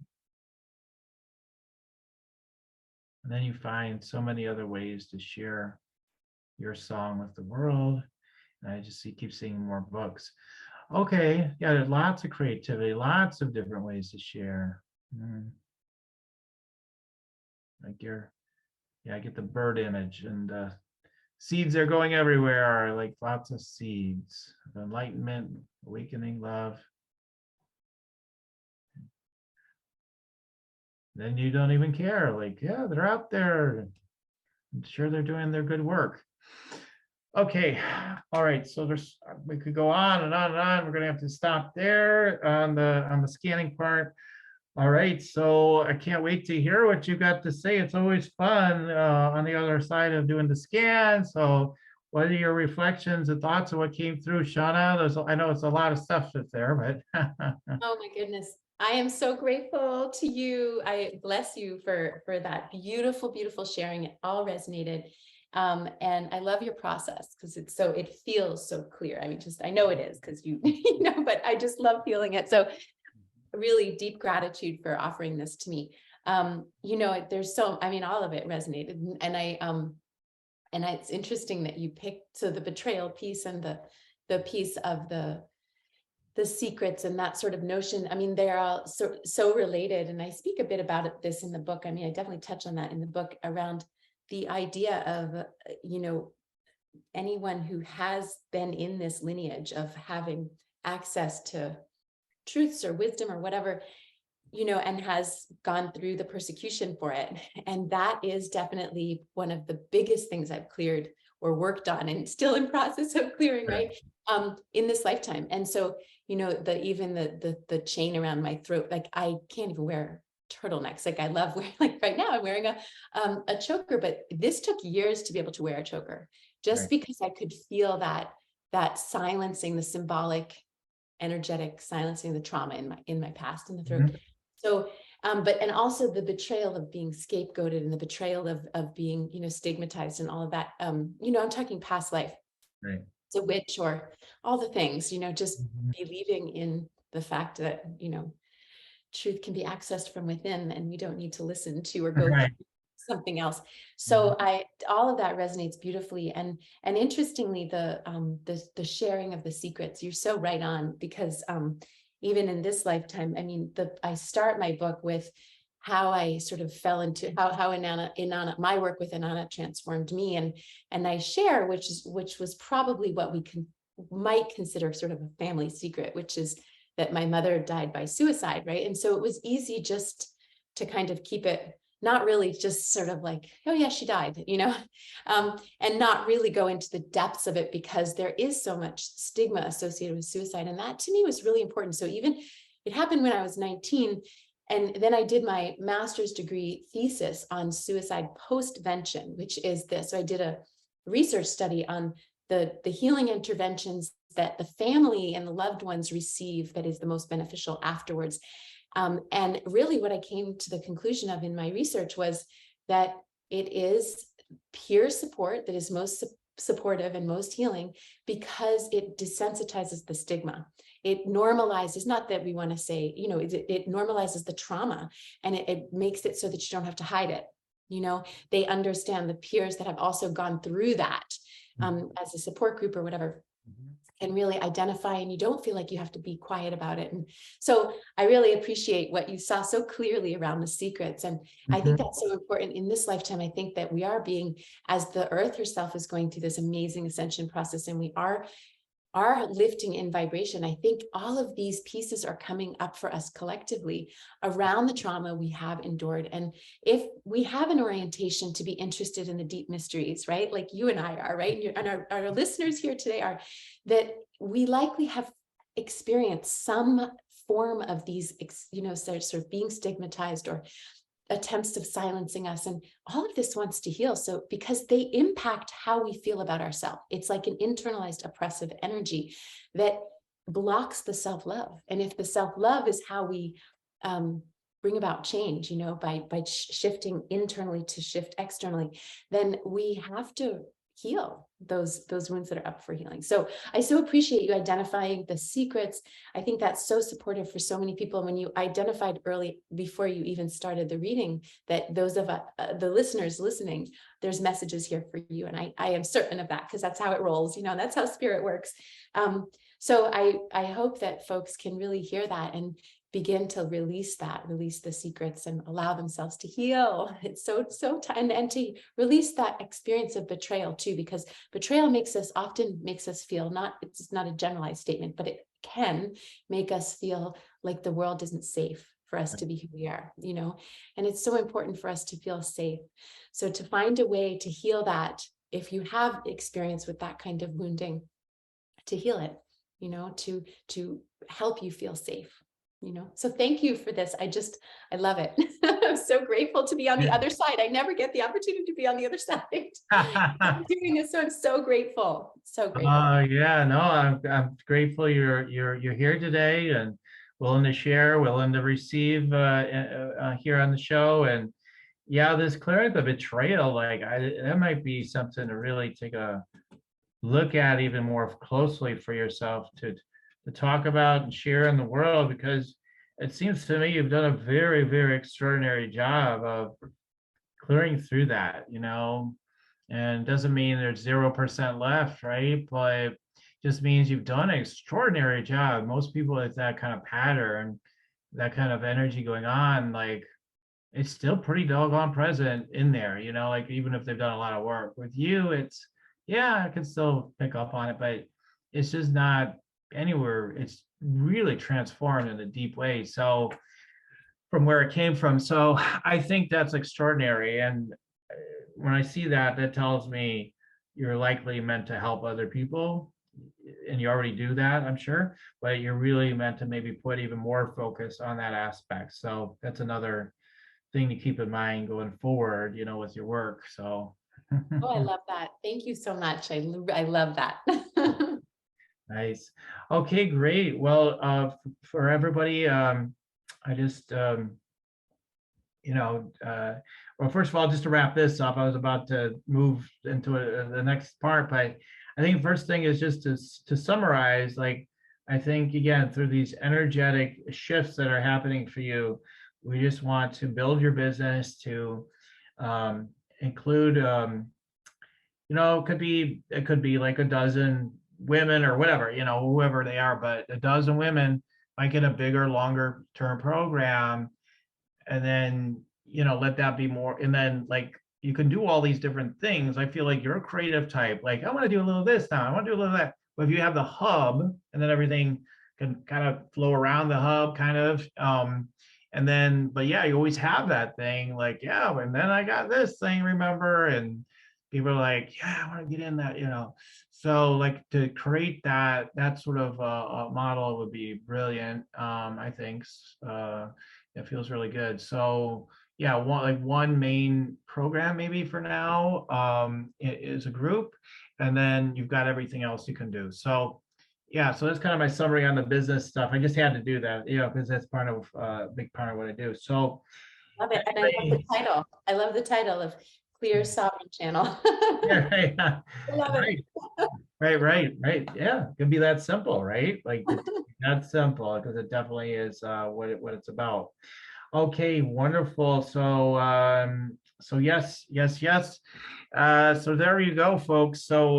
And then you find so many other ways to share your song with the world. And I just keep seeing more books. Okay, yeah, there's lots of creativity, lots of different ways to share. Like I get the bird image, and seeds are going everywhere, like lots of seeds of enlightenment, awakening, love. Then you don't even care, like, yeah, they're out there. I'm sure they're doing their good work. Okay, all right, so we could go on and on and on. We're gonna have to stop there on the scanning part. All right, so I can't wait to hear what you got to say. It's always fun on the other side of doing the scan. So what are your reflections and thoughts of what came through, Shauna? I know it's a lot of stuff that's there, but Oh my goodness. I am so grateful to you. I bless you for that beautiful, beautiful sharing. It all resonated. And I love your process because it feels so clear. I mean, I know it is because you, but I just love feeling it. So really deep gratitude for offering this to me. There's all of it resonated. And it's interesting that you picked, so the betrayal piece and the piece of the secrets and that sort of notion. I mean, they're all so related. And I speak a bit about this in the book. I mean, I definitely touch on that in the book around the idea of, anyone who has been in this lineage of having access to truths or wisdom or whatever, and has gone through the persecution for it. And that is definitely one of the biggest things I've cleared or worked on and still in process of clearing, right? In this lifetime. And so, the chain around my throat, like I can't even wear turtlenecs. Like I love wearing, like right now I'm wearing a choker, but this took years to be able to wear a choker just because I could feel that silencing, the symbolic, energetic silencing the trauma in my past in the throat. So, and also the betrayal of being scapegoated and the betrayal of being, stigmatized and all of that. I'm talking past life. Right. It's a witch or all the things, just believing in the fact that, truth can be accessed from within and we don't need to listen to or go through something else. So all of that resonates beautifully. And interestingly, the sharing of the secrets, you're so right on, because even in this lifetime, I mean, I start my book with how I sort of fell into how Inanna, my work with Inanna transformed me. And I share, which was probably what we might consider sort of a family secret, which is that my mother died by suicide, right? And so it was easy just to kind of keep it, not really just sort of like, oh yeah, she died, and not really go into the depths of it, because there is so much stigma associated with suicide. And that to me was really important. So even it happened when I was 19, and then I did my master's degree thesis on suicide postvention, which is this. So I did a research study on the healing interventions that the family and the loved ones receive that is the most beneficial afterwards. And really what I came to the conclusion of in my research was that it is peer support that is most supportive and most healing, because it desensitizes the stigma. It normalizes, not that we want to say, it normalizes the trauma, and it makes it so that you don't have to hide it. They understand, the peers that have also gone through that as a support group or whatever, and really identify, and you don't feel like you have to be quiet about it. And so I really appreciate what you saw so clearly around the secrets. And I think that's so important in this lifetime. I think that we are being, as the earth herself is going through this amazing ascension process, and we are lifting in vibration. I think all of these pieces are coming up for us collectively around the trauma we have endured. And if we have an orientation to be interested in the deep mysteries, right? Like you and I are, right? And our listeners here today are, that we likely have experienced some form of these, sort of being stigmatized or attempts of silencing us. And all of this wants to heal. So because they impact how we feel about ourselves, it's like an internalized oppressive energy that blocks the self-love. And if the self-love is how we bring about change, by shifting internally to shift externally, then we have to heal those wounds that are up for healing. So I so appreciate you identifying the secrets. I think that's so supportive for so many people. When you identified early, before you even started the reading, that those of the listeners listening, there's messages here for you. And I am certain of that, because that's how it rolls, and that's how spirit works. So I hope that folks can really hear that and begin to release the secrets, and allow themselves to heal. It's so and to release that experience of betrayal too, because betrayal often makes us feel, it's not a generalized statement, but it can make us feel like the world isn't safe for us to be who we are, and it's so important for us to feel safe. So to find a way to heal that, if you have experience with that kind of wounding, to heal it, to help you feel safe. So thank you for this. I love it. I'm so grateful to be on the other side. I never get the opportunity to be on the other side. I'm doing this, so I'm so grateful. So grateful. Yeah, no, I'm grateful you're here today and willing to share, willing to receive here on the show. And yeah, this clearing the betrayal, that might be something to really take a look at even more closely for yourself, to talk about and share in the world, because it seems to me you've done a very, very extraordinary job of clearing through that, and doesn't mean there's 0% left, right? But just means you've done an extraordinary job. Most people with that kind of pattern, that kind of energy going on, it's still pretty doggone present in there, even if they've done a lot of work. With you, I can still pick up on it, but it's just not anywhere. It's really transformed in a deep way. So from where it came from. So I think that's extraordinary. And when I see that, that tells me you're likely meant to help other people. And you already do that, I'm sure, but you're really meant to maybe put even more focus on that aspect. So that's another thing to keep in mind going forward, with your work. So. Oh, I love that. Thank you so much. I love that. Nice. Okay, great. Well, for everybody, I just, well, first of all, just to wrap this up, I was about to move into the next part, but I think the first thing is just to summarize, I think, again, through these energetic shifts that are happening for you, we just want to build your business, to include, it could be like a dozen women or whatever, whoever they are, but a dozen women might get a bigger, longer term program. And then, let that be more. And then like, you can do all these different things. I feel like you're a creative type. Like, I want to do a little of this now. I want to do a little of that. But if you have the hub, and then everything can kind of flow around the hub kind of, and then, but yeah, you always have that thing like, yeah, and then I got this thing, remember? And people are like, yeah, I want to get in that, So like to create that sort of a model would be brilliant. I think it feels really good. So yeah, one main program maybe for now is a group, and then you've got everything else you can do. So yeah, so that's kind of my summary on the business stuff. I just had to do that, because that's part of a big part of what I do. So Love it. And I love the title. I love the title of Clear Sovereign Channel. yeah, right, I love it. right. Yeah, it can be that simple, right? Like it's that simple, because it definitely is what it's about. Okay, wonderful. So yes. So there you go, folks. So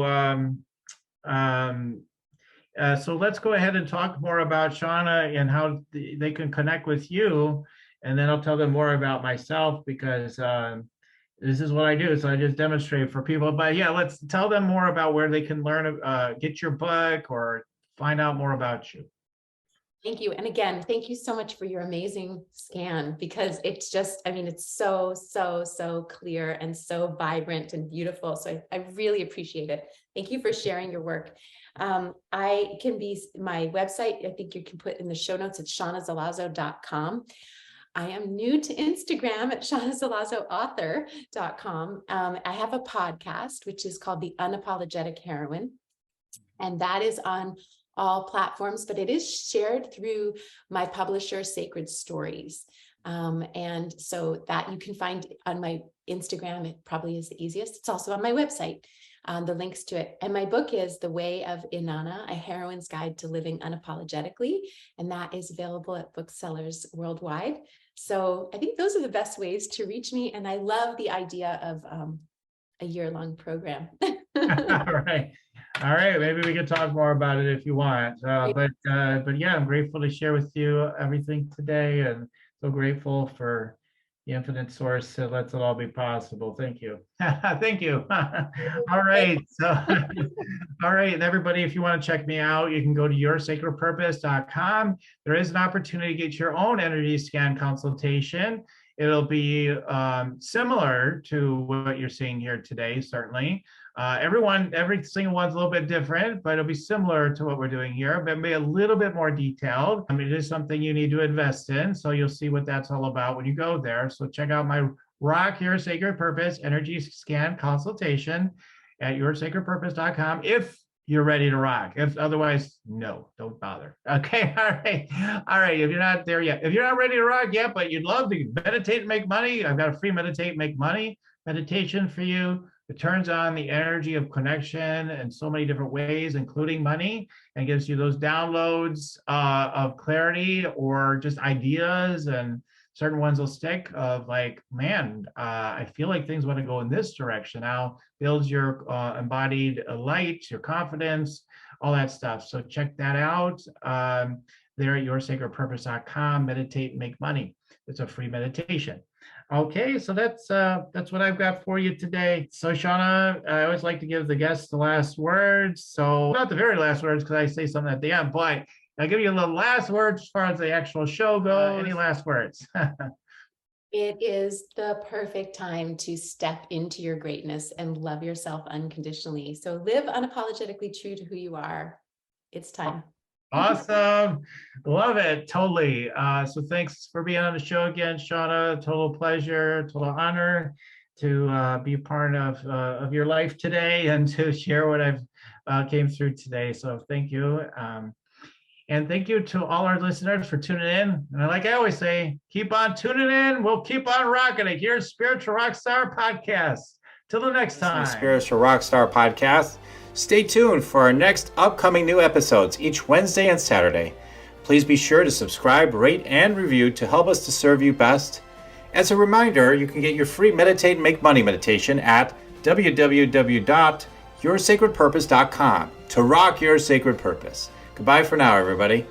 let's go ahead and talk more about Seana and how they can connect with you, and then I'll tell them more about myself, because this is what I do. So I just demonstrate for people. But yeah, let's tell them more about where they can learn, get your book or find out more about you. Thank you. And again, thank you so much for your amazing scan, because it's just, it's so clear and so vibrant and beautiful. So I really appreciate it. Thank you for sharing your work. My website, I think you can put in the show notes, it's seanazelazo.com. I am new to Instagram at seanazelazoauthor.com. I have a podcast, which is called The Unapologetic Heroine, and that is on all platforms, but it is shared through my publisher, Sacred Stories. And so that you can find on my Instagram, it probably is the easiest. It's also on my website, the links to it. And my book is The Way of Inanna, A Heroine's Guide to Living Unapologetically. And that is available at booksellers worldwide. So I think those are the best ways to reach me. And I love the idea of a year-long program. All right. Maybe we can talk more about it if you want. But yeah, I'm grateful to share with you everything today, and so grateful for the infinite source that lets it all be possible. Thank you. Thank you. All right. So, all right. And everybody, if you want to check me out, you can go to yoursacredpurpose.com. There is an opportunity to get your own energy scan consultation. It'll be similar to what you're seeing here today, certainly. Every single one's a little bit different, but it'll be similar to what we're doing here, but maybe a little bit more detailed. It is something you need to invest in, so you'll see what that's all about when you go there. So check out my Rock Your Sacred Purpose Energy Scan Consultation at yoursacredpurpose.com if you're ready to rock. If otherwise, no, don't bother. Okay, all right. If you're not there yet, if you're not ready to rock yet, but you'd love to meditate and make money, I've got a free meditate and make money meditation for you. It turns on the energy of connection in so many different ways, including money, and gives you those downloads of clarity or just ideas, and certain ones will stick of like, man, I feel like things want to go in this direction now. Builds your embodied light, your confidence, all that stuff. So check that out there at yoursacredpurpose.com. Meditate and make money. It's a free meditation. Okay, so that's what I've got for you today. So Seana, I always like to give the guests the last words. So not the very last words, because I say something at the end, but I'll give you a little last words as far as the actual show goes. Any last words? It is the perfect time to step into your greatness and love yourself unconditionally. So live unapologetically true to who you are. It's time. Awesome. Love it. Totally. So thanks for being on the show again, Seana. Total pleasure, total honor to be a part of your life today and to share what I've came through today. So thank you. And thank you to all our listeners for tuning in. And like I always say, keep on tuning in. We'll keep on rocking it. Here's Spiritual Rockstar Podcast. Till the next time. Spiritual Rockstar Podcast. Stay tuned for our next upcoming new episodes each Wednesday and Saturday. Please be sure to subscribe, rate, and review to help us to serve you best. As a reminder, you can get your free Meditate and Make Money meditation at www.yoursacredpurpose.com to rock your sacred purpose. Goodbye for now, everybody.